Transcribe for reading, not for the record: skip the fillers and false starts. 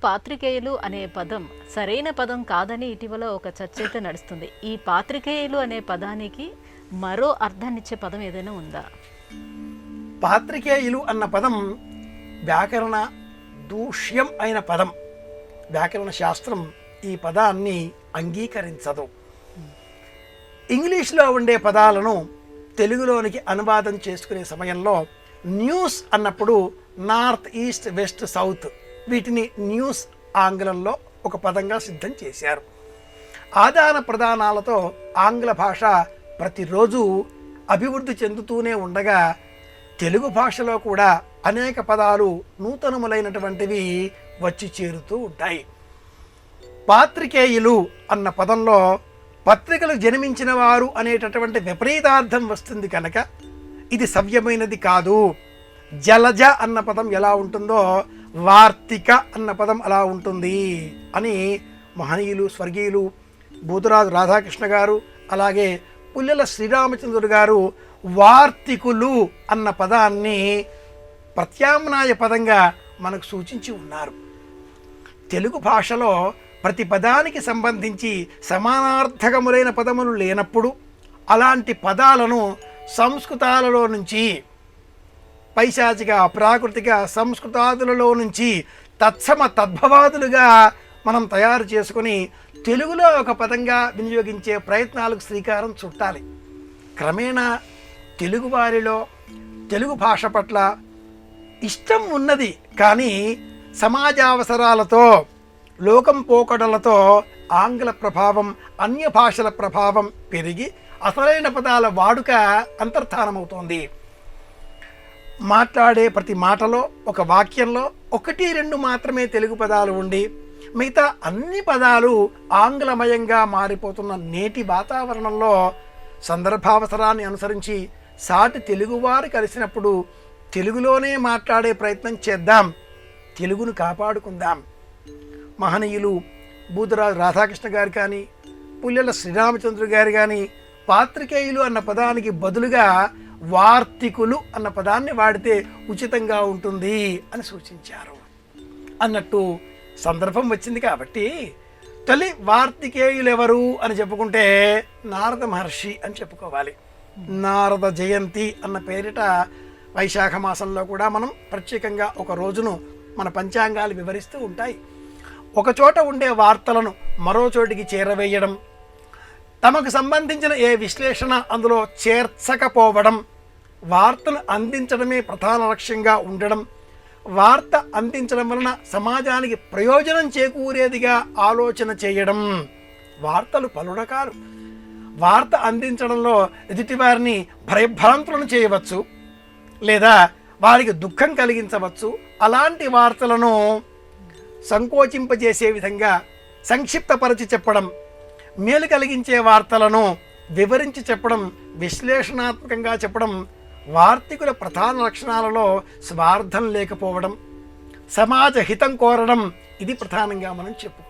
పాత్రికేయులు అనే పదం సరైన పదం కాదని ఇటీవల ఒక చర్చ అయితే నడుస్తుంది. ఈ పాత్రికేయులు అనే పదానికి మరో అర్థాన్నిచ్చే పదం ఏదైనా ఉందా? పాత్రికేయులు అన్న పదం వ్యాకరణ దూష్యం అయిన పదం. వ్యాకరణ శాస్త్రం ఈ పదాన్ని అంగీకరించదు. ఇంగ్లీష్లో ఉండే పదాలను తెలుగులోనికి అనువాదం చేసుకునే సమయంలో న్యూస్ అన్నప్పుడు నార్త్, ఈస్ట్, వెస్ట్, సౌత్ వీటిని న్యూస్ ఆంగ్లంలో ఒక పదంగా సిద్ధం చేశారు. ఆదాన ప్రదానాలతో ఆంగ్ల భాష ప్రతిరోజు అభివృద్ధి చెందుతూనే ఉండగా తెలుగు భాషలో కూడా అనేక పదాలు నూతనములైనటువంటివి వచ్చి చేరుతూ ఉంటాయి. పాత్రికేయులు అన్న పదంలో పత్రికలు జన్మించిన వారు అనేటటువంటి విపరీతార్థం వస్తుంది కనుక ఇది సవ్యమైనది కాదు. జలజ అన్న పదం ఎలా ఉంటుందో వార్తిక అన్న పదం అలా ఉంటుంది అని మహనీయులు స్వర్గీయులు బూతురాజు రాధాకృష్ణ గారు, అలాగే పుల్లెల శ్రీరామచంద్రుడు గారు వార్తికులు అన్న పదాన్ని ప్రత్యామ్నాయ పదంగా మనకు సూచించి ఉన్నారు. తెలుగు భాషలో ప్రతి పదానికి సంబంధించి సమానార్థకములైన పదములు లేనప్పుడు అలాంటి పదాలను సంస్కృతాలలో నుంచి, పైశాచిక ప్రాకృతిక సంస్కృతాదులలో నుంచి తత్సమ తద్భవాదులుగా మనం తయారు చేసుకుని తెలుగులో ఒక పదంగా వినియోగించే ప్రయత్నాలకు శ్రీకారం చుట్టాలి. క్రమేణా తెలుగు వారిలో తెలుగు భాష పట్ల ఇష్టం ఉన్నది, కానీ సమాజావసరాలతో, లోకం పోకడలతో ఆంగ్ల ప్రభావం, అన్య భాషల ప్రభావం పెరిగి అసలైన పదాల వాడుక అంతర్ధానమవుతోంది. మాట్లాడే ప్రతి మాటలో, ఒక వాక్యంలో 1-2 మాత్రమే తెలుగు పదాలు ఉండి మిగతా అన్ని పదాలు ఆంగ్లమయంగా మారిపోతున్న నేటి వాతావరణంలో సందర్భావసరాన్ని అనుసరించి సాటి తెలుగువారు కలిసినప్పుడు తెలుగులోనే మాట్లాడే ప్రయత్నం చేద్దాం, తెలుగును కాపాడుకుందాం. మహనీయులు బూతురాజు రాధాకృష్ణ గారు కానీ, పుల్లెల శ్రీరామచంద్రుడు గారు కానీ పాత్రికేయులు అన్న పదానికి బదులుగా వార్తికులు అన్న పదాన్ని వాడితే ఉచితంగా ఉంటుంది అని సూచించారు. అన్నట్టు సందర్భం వచ్చింది కాబట్టి తొలి వార్తికేయులు ఎవరు అని చెప్పుకుంటే నారద మహర్షి అని చెప్పుకోవాలి. నారద జయంతి అన్న పేరిట వైశాఖ మాసంలో కూడా మనం ప్రత్యేకంగా ఒక రోజును మన పంచాంగాలు వివరిస్తూ ఉంటాయి. ఒక చోట ఉండే వార్తలను మరో చోటికి చేరవేయడం, తమకు సంబంధించిన ఏ విశ్లేషణ అందులో చేర్చకపోవడం, వార్తను అందించడమే ప్రధాన లక్ష్యంగా ఉండడం, వార్త అందించడం వలన సమాజానికి ప్రయోజనం చేకూరేదిగా ఆలోచన చేయడం. వార్తలు పలు రకాలు. వార్త అందించడంలో ఎదుటివారిని భయభ్రాంతులను చేయవచ్చు, లేదా వారికి దుఃఖం కలిగించవచ్చు. అలాంటి వార్తలను సంకోచింపజేసే విధంగా సంక్షిప్తపరిచి చెప్పడం, మేలు కలిగించే వార్తలను వివరించి చెప్పడం, విశ్లేషణాత్మకంగా చెప్పడం. వార్తికుల ప్రధాన లక్షణాలలో స్వార్థం లేకపోవడం, సమాజ హితం కోరడం, ఇది ప్రధానంగా మనం చెప్పుకోవాలి.